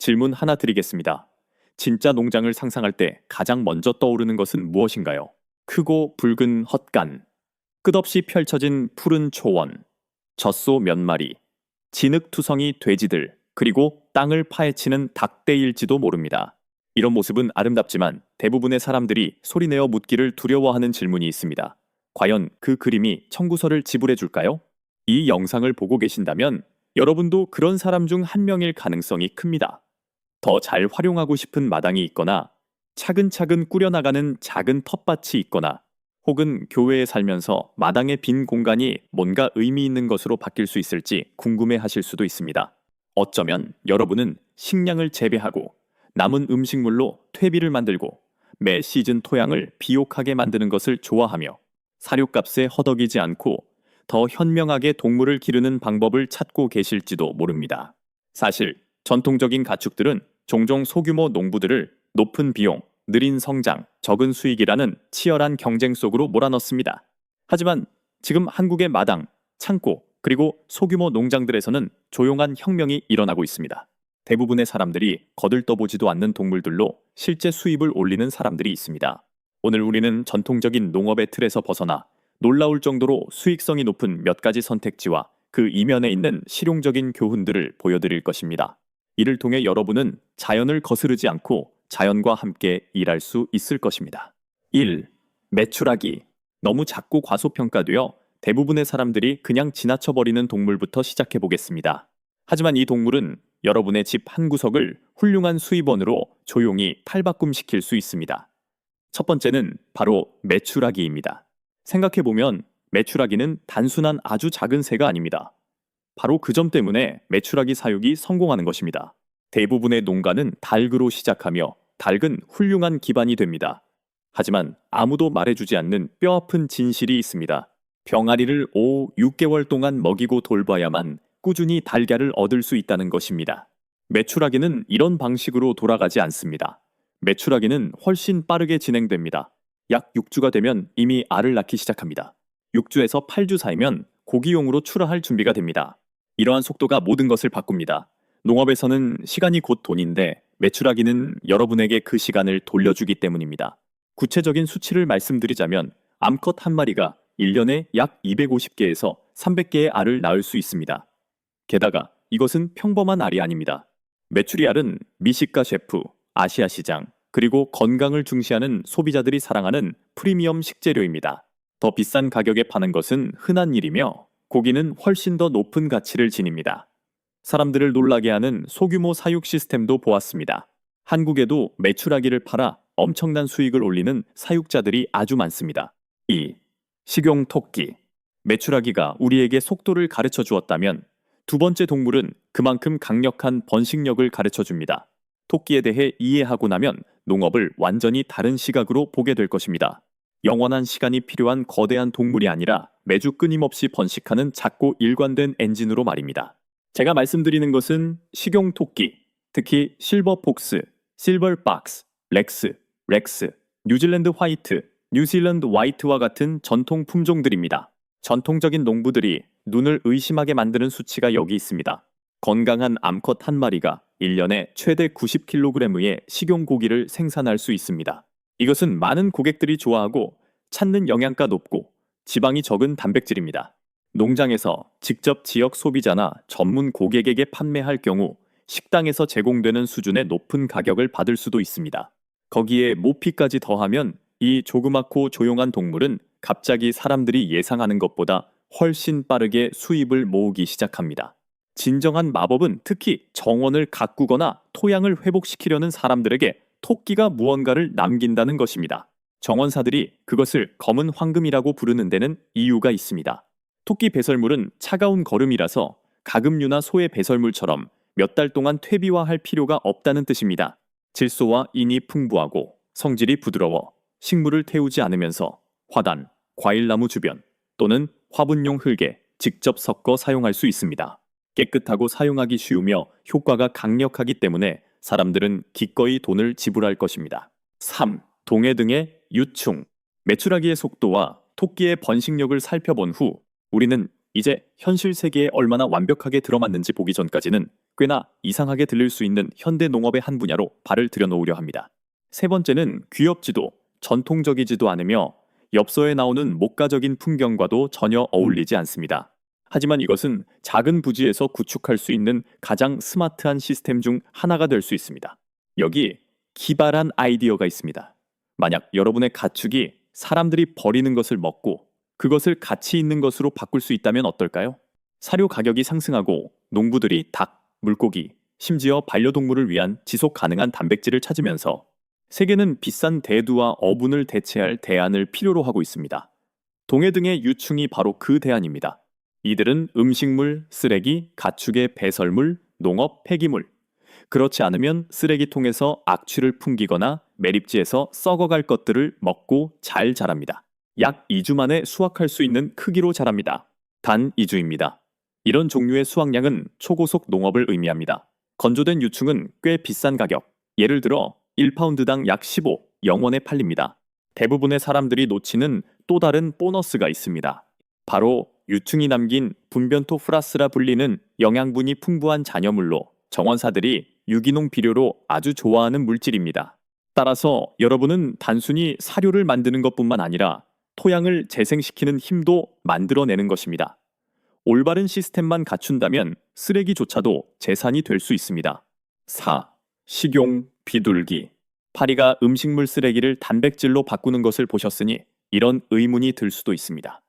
질문 하나 드리겠습니다. 진짜 농장을 상상할 때 가장 먼저 떠오르는 것은 무엇인가요? 크고 붉은 헛간, 끝없이 펼쳐진 푸른 초원, 젖소 몇 마리, 진흙투성이 돼지들, 그리고 땅을 파헤치는 닭떼일지도 모릅니다. 이런 모습은 아름답지만 대부분의 사람들이 소리내어 묻기를 두려워하는 질문이 있습니다. 과연 그 그림이 청구서를 지불해 줄까요? 이 영상을 보고 계신다면 여러분도 그런 사람 중 한 명일 가능성이 큽니다. 더 잘 활용하고 싶은 마당이 있거나 차근차근 꾸려나가는 작은 텃밭이 있거나 혹은 교회에 살면서 마당의 빈 공간이 뭔가 의미 있는 것으로 바뀔 수 있을지 궁금해 하실 수도 있습니다. 어쩌면 여러분은 식량을 재배하고 남은 음식물로 퇴비를 만들고 매 시즌 토양을 비옥하게 만드는 것을 좋아하며 사료값에 허덕이지 않고 더 현명하게 동물을 기르는 방법을 찾고 계실지도 모릅니다. 사실 전통적인 가축들은 종종 소규모 농부들을 높은 비용, 느린 성장, 적은 수익이라는 치열한 경쟁 속으로 몰아넣습니다. 하지만 지금 한국의 마당, 창고, 그리고 소규모 농장들에서는 조용한 혁명이 일어나고 있습니다. 대부분의 사람들이 거들떠보지도 않는 동물들로 실제 수입을 올리는 사람들이 있습니다. 오늘 우리는 전통적인 농업의 틀에서 벗어나 놀라울 정도로 수익성이 높은 몇 가지 선택지와 그 이면에 있는 실용적인 교훈들을 보여드릴 것입니다. 이를 통해 여러분은 자연을 거스르지 않고 자연과 함께 일할 수 있을 것입니다. 1. 메추라기. 너무 작고 과소평가되어 대부분의 사람들이 그냥 지나쳐버리는 동물부터 시작해 보겠습니다. 하지만 이 동물은 여러분의 집 한 구석을 훌륭한 수입원으로 조용히 탈바꿈시킬 수 있습니다. 첫 번째는 바로 메추라기입니다. 생각해보면 메추라기는 단순한 아주 작은 새가 아닙니다. 바로 그 점 때문에 메추라기 사육이 성공하는 것입니다. 대부분의 농가는 닭으로 시작하며 닭은 훌륭한 기반이 됩니다. 하지만 아무도 말해주지 않는 뼈아픈 진실이 있습니다. 병아리를 6개월 동안 먹이고 돌봐야만 꾸준히 달걀을 얻을 수 있다는 것입니다. 메추라기는 이런 방식으로 돌아가지 않습니다. 메추라기는 훨씬 빠르게 진행됩니다. 약 6주가 되면 이미 알을 낳기 시작합니다. 6주에서 8주 사이면 고기용으로 출하할 준비가 됩니다. 이러한 속도가 모든 것을 바꿉니다. 농업에서는 시간이 곧 돈인데 메추라기는 여러분에게 그 시간을 돌려주기 때문입니다. 구체적인 수치를 말씀드리자면 암컷 한 마리가 1년에 약 250개에서 300개의 알을 낳을 수 있습니다. 게다가 이것은 평범한 알이 아닙니다. 메추리알은 미식가 셰프, 아시아 시장, 그리고 건강을 중시하는 소비자들이 사랑하는 프리미엄 식재료입니다. 더 비싼 가격에 파는 것은 흔한 일이며 고기는 훨씬 더 높은 가치를 지닙니다. 사람들을 놀라게 하는 소규모 사육 시스템도 보았습니다. 한국에도 메추라기를 팔아 엄청난 수익을 올리는 사육자들이 아주 많습니다. 2. 식용 토끼. 메추라기가 우리에게 속도를 가르쳐 주었다면 두 번째 동물은 그만큼 강력한 번식력을 가르쳐 줍니다. 토끼에 대해 이해하고 나면 농업을 완전히 다른 시각으로 보게 될 것입니다. 영원한 시간이 필요한 거대한 동물이 아니라 매주 끊임없이 번식하는 작고 일관된 엔진으로 말입니다. 제가 말씀드리는 것은 식용 토끼, 특히 실버 폭스, 실버 박스, 렉스, 뉴질랜드 화이트, 뉴질랜드 화이트와 같은 전통 품종들입니다. 전통적인 농부들이 눈을 의심하게 만드는 수치가 여기 있습니다. 건강한 암컷 한 마리가 1년에 최대 90kg의 식용고기를 생산할 수 있습니다. 이것은 많은 고객들이 좋아하고 찾는 영양가 높고 지방이 적은 단백질입니다. 농장에서 직접 지역 소비자나 전문 고객에게 판매할 경우 식당에서 제공되는 수준의 높은 가격을 받을 수도 있습니다. 거기에 모피까지 더하면 이 조그맣고 조용한 동물은 갑자기 사람들이 예상하는 것보다 훨씬 빠르게 수입을 모으기 시작합니다. 진정한 마법은 특히 정원을 가꾸거나 토양을 회복시키려는 사람들에게 토끼가 무언가를 남긴다는 것입니다. 정원사들이 그것을 검은 황금이라고 부르는 데는 이유가 있습니다. 토끼 배설물은 차가운 거름이라서 가금류나 소의 배설물처럼 몇 달 동안 퇴비화할 필요가 없다는 뜻입니다. 질소와 인이 풍부하고 성질이 부드러워 식물을 태우지 않으면서 화단, 과일나무 주변 또는 화분용 흙에 직접 섞어 사용할 수 있습니다. 깨끗하고 사용하기 쉬우며 효과가 강력하기 때문에 사람들은 기꺼이 돈을 지불할 것입니다. 3. 동해 등의 유충. 메추라기의 속도와 토끼의 번식력을 살펴본 후 우리는 이제 현실 세계에 얼마나 완벽하게 들어맞는지 보기 전까지는 꽤나 이상하게 들릴 수 있는 현대 농업의 한 분야로 발을 들여놓으려 합니다. 세 번째는 귀엽지도 전통적이지도 않으며 엽서에 나오는 목가적인 풍경과도 전혀 어울리지 않습니다. 하지만 이것은 작은 부지에서 구축할 수 있는 가장 스마트한 시스템 중 하나가 될 수 있습니다. 여기 기발한 아이디어가 있습니다. 만약 여러분의 가축이 사람들이 버리는 것을 먹고 그것을 가치 있는 것으로 바꿀 수 있다면 어떨까요? 사료 가격이 상승하고 농부들이 닭, 물고기, 심지어 반려동물을 위한 지속 가능한 단백질을 찾으면서 세계는 비싼 대두와 어분을 대체할 대안을 필요로 하고 있습니다. 동해 등의 유충이 바로 그 대안입니다. 이들은 음식물, 쓰레기, 가축의 배설물, 농업 폐기물, 그렇지 않으면 쓰레기통에서 악취를 풍기거나 매립지에서 썩어갈 것들을 먹고 잘 자랍니다. 약 2주 만에 수확할 수 있는 크기로 자랍니다. 단 2주입니다. 이런 종류의 수확량은 초고속 농업을 의미합니다. 건조된 유충은 꽤 비싼 가격, 예를 들어 1파운드당 약 15, 0원에 팔립니다. 대부분의 사람들이 놓치는 또 다른 보너스가 있습니다. 바로 유충이 남긴 분변토 플러스라 불리는 영양분이 풍부한 잔여물로 정원사들이 유기농 비료로 아주 좋아하는 물질입니다. 따라서 여러분은 단순히 사료를 만드는 것뿐만 아니라 토양을 재생시키는 힘도 만들어내는 것입니다. 올바른 시스템만 갖춘다면 쓰레기조차도 재산이 될 수 있습니다. 4. 식용 비둘기. 파리가 음식물 쓰레기를 단백질로 바꾸는 것을 보셨으니 이런 의문이 들 수도 있습니다.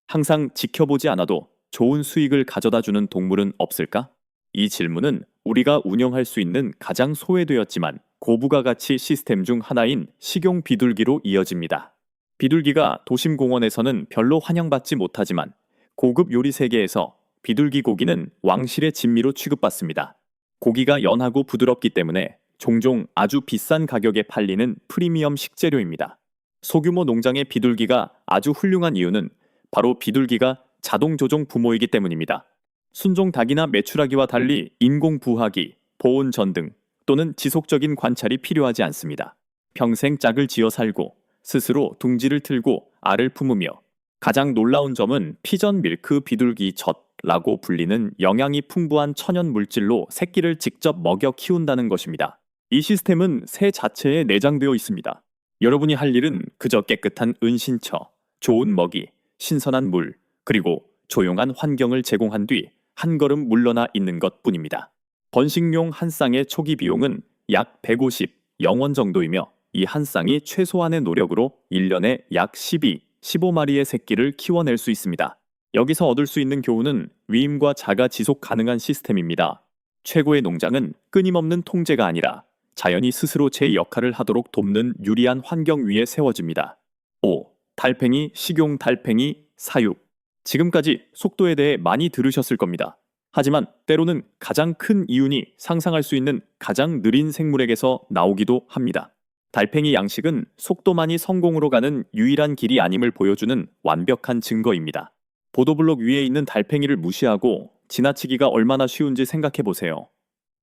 항상 지켜보지 않아도 좋은 수익을 가져다주는 동물은 없을까? 이 질문은 우리가 운영할 수 있는 가장 소외되었지만 고부가 가치 시스템 중 하나인 식용 비둘기로 이어집니다. 비둘기가 도심 공원에서는 별로 환영받지 못하지만 고급 요리 세계에서 비둘기 고기는 왕실의 진미로 취급받습니다. 고기가 연하고 부드럽기 때문에 종종 아주 비싼 가격에 팔리는 프리미엄 식재료입니다. 소규모 농장의 비둘기가 아주 훌륭한 이유는 바로 비둘기가 자동 조종 부모이기 때문입니다. 순종 닭이나 메추라기와 달리 인공 부화기, 보온 전등 또는 지속적인 관찰이 필요하지 않습니다. 평생 짝을 지어 살고 스스로 둥지를 틀고 알을 품으며 가장 놀라운 점은 피전 밀크 비둘기 젖라고 불리는 영양이 풍부한 천연 물질로 새끼를 직접 먹여 키운다는 것입니다. 이 시스템은 새 자체에 내장되어 있습니다. 여러분이 할 일은 그저 깨끗한 은신처, 좋은 먹이, 신선한 물, 그리고 조용한 환경을 제공한 뒤 한 걸음 물러나 있는 것뿐입니다. 번식용 한 쌍의 초기 비용은 약 150, 0원 정도이며 이 한 쌍이 최소한의 노력으로 1년에 약 12, 15마리의 새끼를 키워낼 수 있습니다. 여기서 얻을 수 있는 교훈은 위임과 자가 지속 가능한 시스템입니다. 최고의 농장은 끊임없는 통제가 아니라 자연이 스스로 제 역할을 하도록 돕는 유리한 환경 위에 세워집니다. 5. 달팽이, 식용 달팽이, 사육. 지금까지 속도에 대해 많이 들으셨을 겁니다. 하지만 때로는 가장 큰 이윤이 상상할 수 있는 가장 느린 생물에게서 나오기도 합니다. 달팽이 양식은 속도만이 성공으로 가는 유일한 길이 아님을 보여주는 완벽한 증거입니다. 보도블록 위에 있는 달팽이를 무시하고 지나치기가 얼마나 쉬운지 생각해 보세요.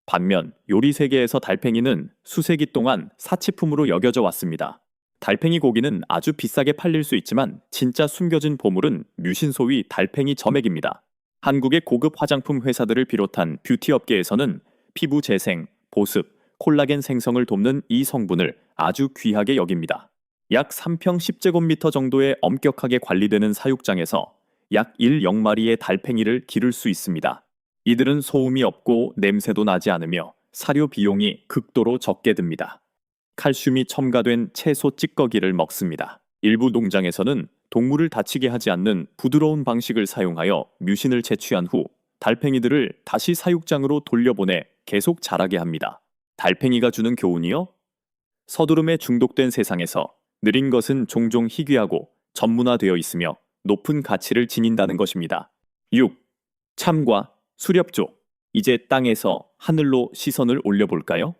반면 요리 세계에서 달팽이는 수세기 동안 사치품으로 여겨져 왔습니다. 달팽이 고기는 아주 비싸게 팔릴 수 있지만 진짜 숨겨진 보물은 뮤신소위 달팽이 점액입니다. 한국의 고급 화장품 회사들을 비롯한 뷰티 업계에서는 피부 재생, 보습, 콜라겐 생성을 돕는 이 성분을 아주 귀하게 여깁니다. 약 3평 10제곱미터 정도의 엄격하게 관리되는 사육장에서 약 1,0마리의 달팽이를 기를 수 있습니다. 이들은 소음이 없고 냄새도 나지 않으며 사료 비용이 극도로 적게 듭니다. 칼슘이 첨가된 채소 찌꺼기를 먹습니다. 일부 농장에서는 동물을 다치게 하지 않는 부드러운 방식을 사용하여 뮤신을 채취한 후 달팽이들을 다시 사육장으로 돌려보내 계속 자라게 합니다. 달팽이가 주는 교훈이요? 서두름에 중독된 세상에서 느린 것은 종종 희귀하고 전문화되어 있으며 높은 가치를 지닌다는 것입니다. 6. 참과 수렵조. 이제 땅에서 하늘로 시선을 올려볼까요?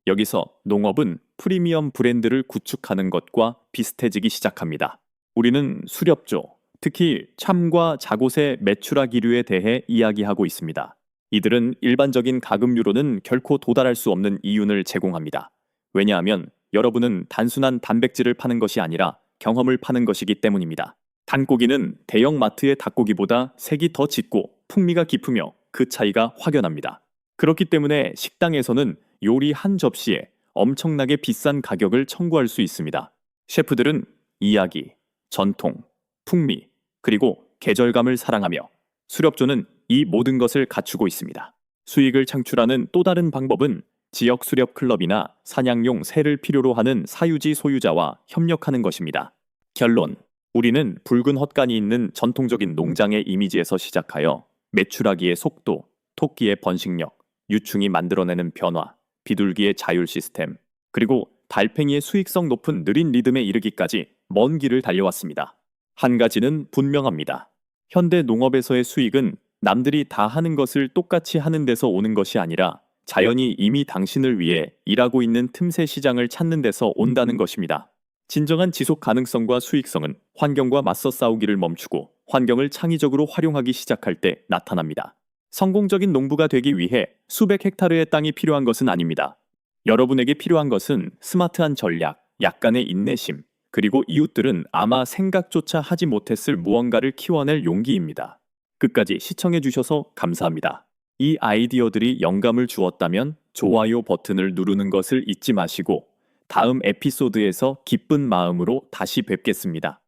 여기서 농업은 프리미엄 브랜드를 구축하는 것과 비슷해지기 시작합니다. 우리는 수렵조, 특히 참과 자곳의 메추라기류에 대해 이야기하고 있습니다. 이들은 일반적인 가금류로는 결코 도달할 수 없는 이윤을 제공합니다. 왜냐하면 여러분은 단순한 단백질을 파는 것이 아니라 경험을 파는 것이기 때문입니다. 단고기는 대형 마트의 닭고기보다 색이 더 짙고 풍미가 깊으며 그 차이가 확연합니다. 그렇기 때문에 식당에서는 요리 한 접시에 엄청나게 비싼 가격을 청구할 수 있습니다. 셰프들은 이야기, 전통, 풍미, 그리고 계절감을 사랑하며 수렵조는 이 모든 것을 갖추고 있습니다. 수익을 창출하는 또 다른 방법은 지역 수렵 클럽이나 사냥용 새를 필요로 하는 사유지 소유자와 협력하는 것입니다. 결론. 우리는 붉은 헛간이 있는 전통적인 농장의 이미지에서 시작하여 메추라기의 속도, 토끼의 번식력, 유충이 만들어내는 변화, 비둘기의 자율 시스템, 그리고 달팽이의 수익성 높은 느린 리듬에 이르기까지 먼 길을 달려왔습니다. 한 가지는 분명합니다. 현대 농업에서의 수익은 남들이 다 하는 것을 똑같이 하는 데서 오는 것이 아니라 자연이 이미 당신을 위해 일하고 있는 틈새 시장을 찾는 데서 온다는 것입니다. 진정한 지속 가능성과 수익성은 환경과 맞서 싸우기를 멈추고 환경을 창의적으로 활용하기 시작할 때 나타납니다. 성공적인 농부가 되기 위해 수백 헥타르의 땅이 필요한 것은 아닙니다. 여러분에게 필요한 것은 스마트한 전략, 약간의 인내심, 그리고 이웃들은 아마 생각조차 하지 못했을 무언가를 키워낼 용기입니다. 끝까지 시청해주셔서 감사합니다. 이 아이디어들이 영감을 주었다면 좋아요 버튼을 누르는 것을 잊지 마시고 다음 에피소드에서 기쁜 마음으로 다시 뵙겠습니다.